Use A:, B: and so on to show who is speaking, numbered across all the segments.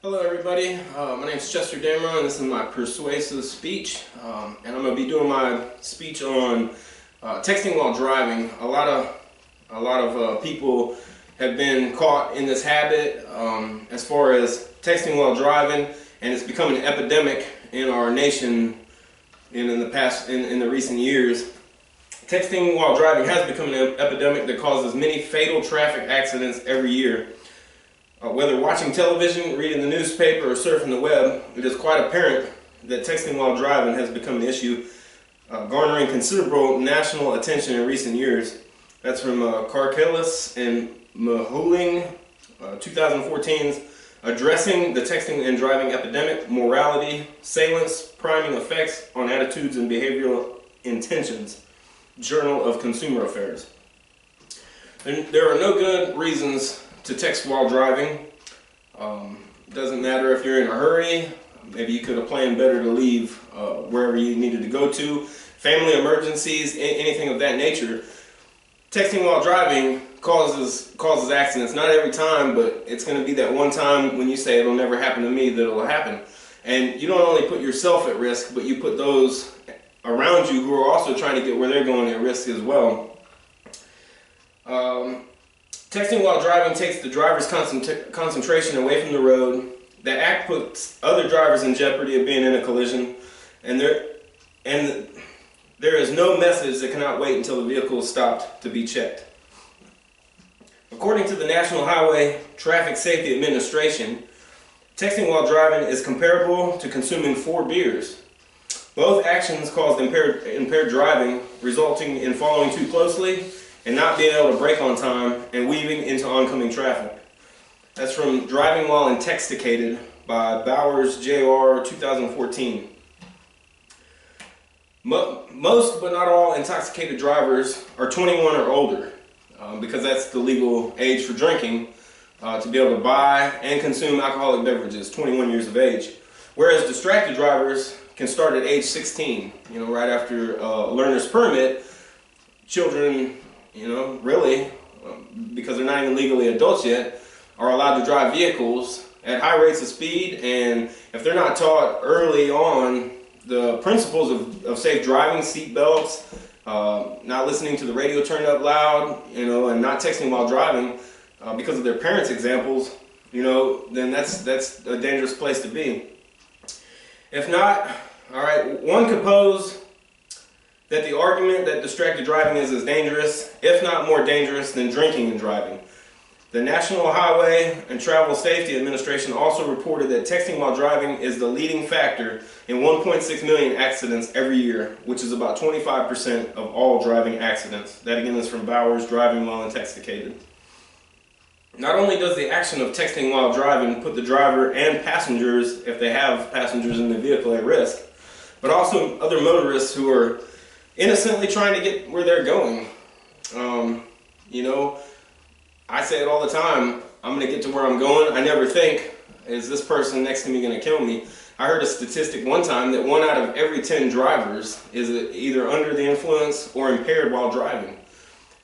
A: Hello everybody, my name is Chester Dameron and this is my persuasive speech, and I'm going to be doing my speech on texting while driving. A lot of people have been caught in this habit as far as texting while driving, and it's become an epidemic in our nation in the recent years. Texting while driving has become an epidemic that causes many fatal traffic accidents every year. Whether watching television, reading the newspaper, or surfing the web, it is quite apparent that texting while driving has become an issue, garnering considerable national attention in recent years. That's from Karkelis and MAH00027's Addressing the Texting and Driving Epidemic, Morality, Salience, Priming Effects on Attitudes and Behavioral Intentions, Journal of Consumer Affairs. There are no good reasons to text while driving. Doesn't matter if you're in a hurry. Maybe you could have planned better to leave wherever you needed to go to. Family emergencies, anything of that nature. Texting while driving causes accidents. Not every time, but it's going to be that one time when you say it'll never happen to me that it'll happen. And you don't only put yourself at risk, but you put those around you who are also trying to get where they're going at risk as well. Texting while driving takes the driver's concentration away from the road. The act puts other drivers in jeopardy of being in a collision, and there is no message that cannot wait until the vehicle is stopped to be checked. According to the National Highway Traffic Safety Administration, texting while driving is comparable to consuming 4 beers. Both actions caused impaired driving, resulting in following too closely and not being able to brake on time and weaving into oncoming traffic. That's from Driving While Intoxicated by Bowers, Jr. 2014. Most, but not all, intoxicated drivers are 21 or older because that's the legal age for drinking to be able to buy and consume alcoholic beverages, 21 years of age. Whereas distracted drivers can start at age 16, right after a learner's permit. Children, really, because they're not even legally adults yet, are allowed to drive vehicles at high rates of speed, and if they're not taught early on the principles of safe driving, seat belts, not listening to the radio turned up loud, and not texting while driving because of their parents' examples, then that's a dangerous place to be. If not, all right, one could pose that the argument that distracted driving is as dangerous, if not more dangerous, than drinking and driving. The National Highway and Travel Safety Administration also reported that texting while driving is the leading factor in 1.6 million accidents every year, which is about 25% of all driving accidents. That again is from Bowers, Driving While Intoxicated. Not only does the action of texting while driving put the driver and passengers, if they have passengers in the vehicle, at risk, but also other motorists who are innocently trying to get where they're going. I say it all the time, I'm going to get to where I'm going. I never think, is this person next to me going to kill me? I heard a statistic one time that 1 out of every 10 drivers is either under the influence or impaired while driving.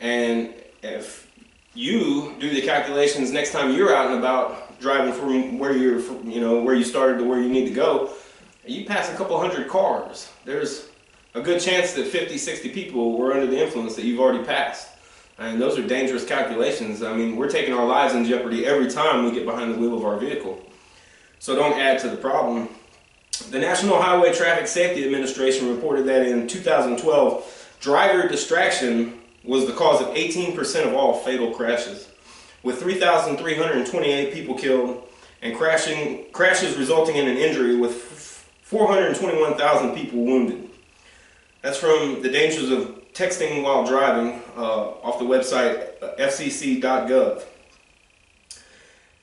A: And if you do the calculations next time you're out and about driving from where where you started to where you need to go, you pass a couple hundred cars. There's a good chance that 50, 60 people were under the influence that you've already passed. And those are dangerous calculations. I mean, we're taking our lives in jeopardy every time we get behind the wheel of our vehicle. So don't add to the problem. The National Highway Traffic Safety Administration reported that in 2012, driver distraction was the cause of 18% of all fatal crashes, with 3,328 people killed and crashes resulting in an injury with 421,000 people wounded. That's from the dangers of texting while driving off the website fcc.gov.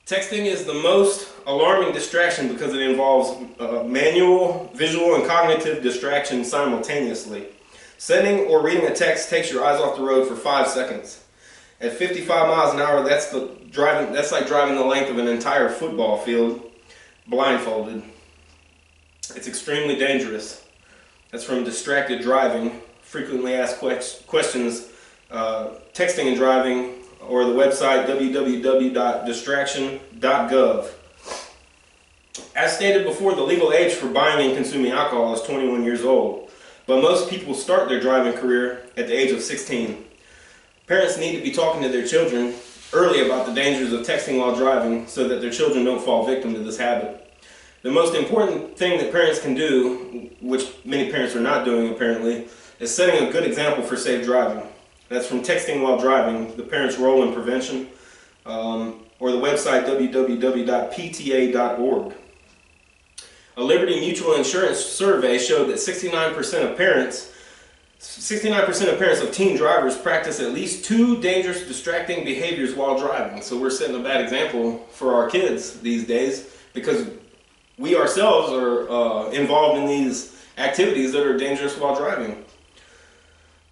A: Texting is the most alarming distraction because it involves manual, visual, and cognitive distraction simultaneously. Sending or reading a text takes your eyes off the road for 5 seconds. At 55 miles an hour, that's like driving the length of an entire football field blindfolded. It's extremely dangerous. That's from Distracted Driving, Frequently Asked Questions, Texting and Driving, or the website www.distraction.gov. As stated before, the legal age for buying and consuming alcohol is 21 years old, but most people start their driving career at the age of 16. Parents need to be talking to their children early about the dangers of texting while driving so that their children don't fall victim to this habit. The most important thing that parents can do, which many parents are not doing apparently, is setting a good example for safe driving. That's from Texting While Driving, the Parents' Role in Prevention, or the website www.pta.org. A Liberty Mutual Insurance survey showed that 69% of parents of teen drivers practice at least 2 dangerous, distracting behaviors while driving. So we're setting a bad example for our kids these days because we ourselves are involved in these activities that are dangerous while driving.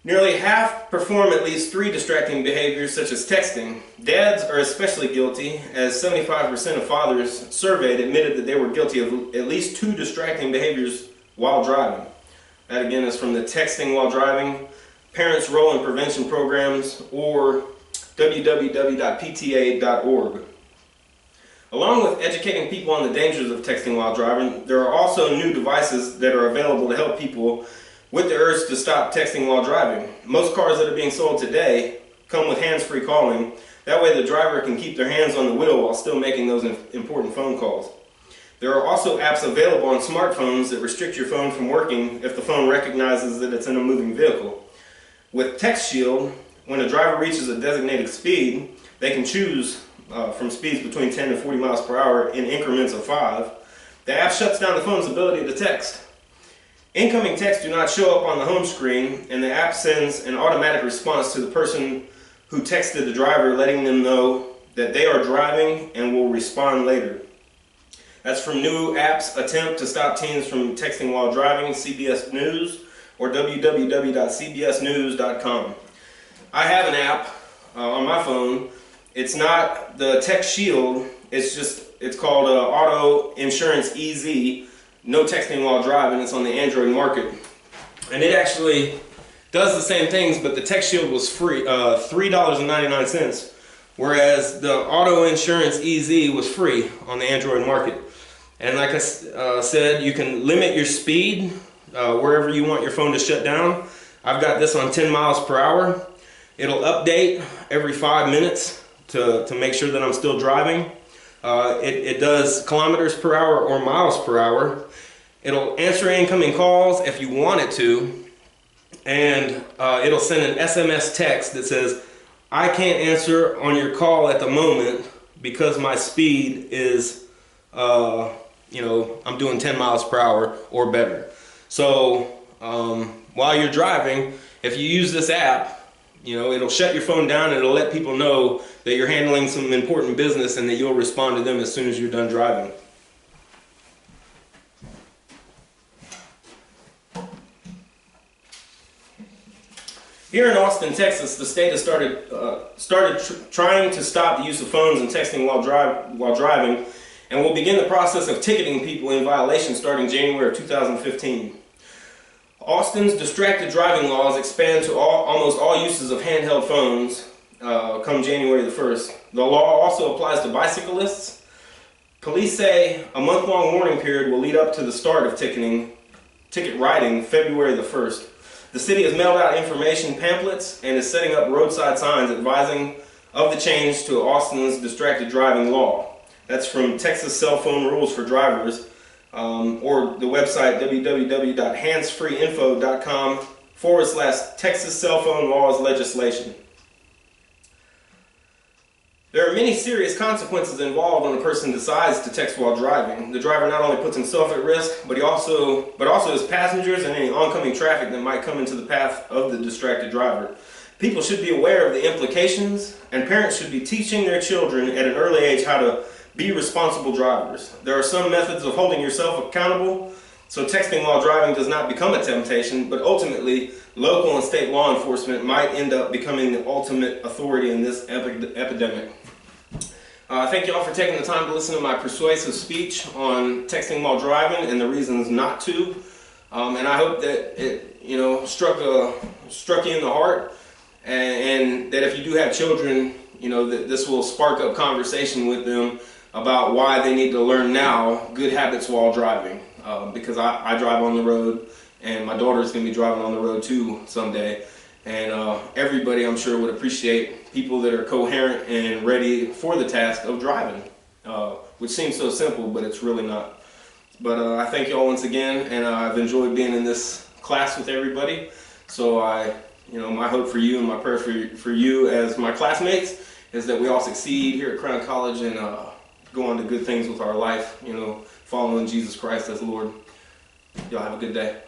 A: Nearly half perform at least 3 distracting behaviors such as texting. Dads are especially guilty, as 75% of fathers surveyed admitted that they were guilty of at least 2 distracting behaviors while driving. That again is from the Texting While Driving, Parents' Role in Prevention Programs, or www.pta.org. Along with educating people on the dangers of texting while driving, there are also new devices that are available to help people with the urge to stop texting while driving. Most cars that are being sold today come with hands-free calling. That way the driver can keep their hands on the wheel while still making those important phone calls. There are also apps available on smartphones that restrict your phone from working if the phone recognizes that it's in a moving vehicle. With Text Shield, when a driver reaches a designated speed, they can choose from speeds between 10 and 40 miles per hour in increments of 5. The app shuts down the phone's ability to text. Incoming texts do not show up on the home screen, and the app sends an automatic response to the person who texted the driver, letting them know that they are driving and will respond later. That's from New App's Attempt to Stop Teens from Texting While Driving, CBS News, or www.cbsnews.com. I have an app on my phone. It's not the Text Shield, it's called Auto Insurance EZ, no texting while driving. It's on the Android market. And it actually does the same things, but the Text Shield was free, $3.99, whereas the Auto Insurance EZ was free on the Android market. And like I said, you can limit your speed wherever you want your phone to shut down. I've got this on 10 miles per hour. It'll update every 5 minutes to make sure that I'm still driving. It does kilometers per hour or miles per hour. It'll answer incoming calls if you want it to, and it'll send an SMS text that says, I can't answer on your call at the moment because my speed is, I'm doing 10 miles per hour or better. So while you're driving, if you use this app, it'll shut your phone down and it'll let people know that you're handling some important business and that you'll respond to them as soon as you're done driving. Here in Austin, Texas, the state has started trying to stop the use of phones and texting while driving, and will begin the process of ticketing people in violation starting January of 2015. Austin's distracted driving laws expand to almost all uses of handheld phones come January the 1st. The law also applies to bicyclists. Police say a month-long warning period will lead up to the start of ticket writing February the 1st. The city has mailed out information pamphlets and is setting up roadside signs advising of the change to Austin's distracted driving law. That's from Texas Cell Phone Rules for Drivers, or the website www.handsfreeinfo.com/Texas Cell Phone Laws Legislation. There are many serious consequences involved when a person decides to text while driving. The driver not only puts himself at risk, but also his passengers and any oncoming traffic that might come into the path of the distracted driver. People should be aware of the implications, and parents should be teaching their children at an early age how to be responsible drivers. There are some methods of holding yourself accountable, so texting while driving does not become a temptation, but ultimately local and state law enforcement might end up becoming the ultimate authority in this epidemic. Thank you all for taking the time to listen to my persuasive speech on texting while driving and the reasons not to. And I hope that it, struck you in the heart, and that if you do have children, that this will spark up conversation with them about why they need to learn now good habits while driving. Because I drive on the road, and my daughter's going to be driving on the road too someday. And everybody, I'm sure, would appreciate people that are coherent and ready for the task of driving, which seems so simple, but it's really not. But I thank y'all once again, and I've enjoyed being in this class with everybody. So my hope for you and my prayer for you as my classmates is that we all succeed here at Crown College and go on to good things with our life, following Jesus Christ as Lord. Y'all have a good day.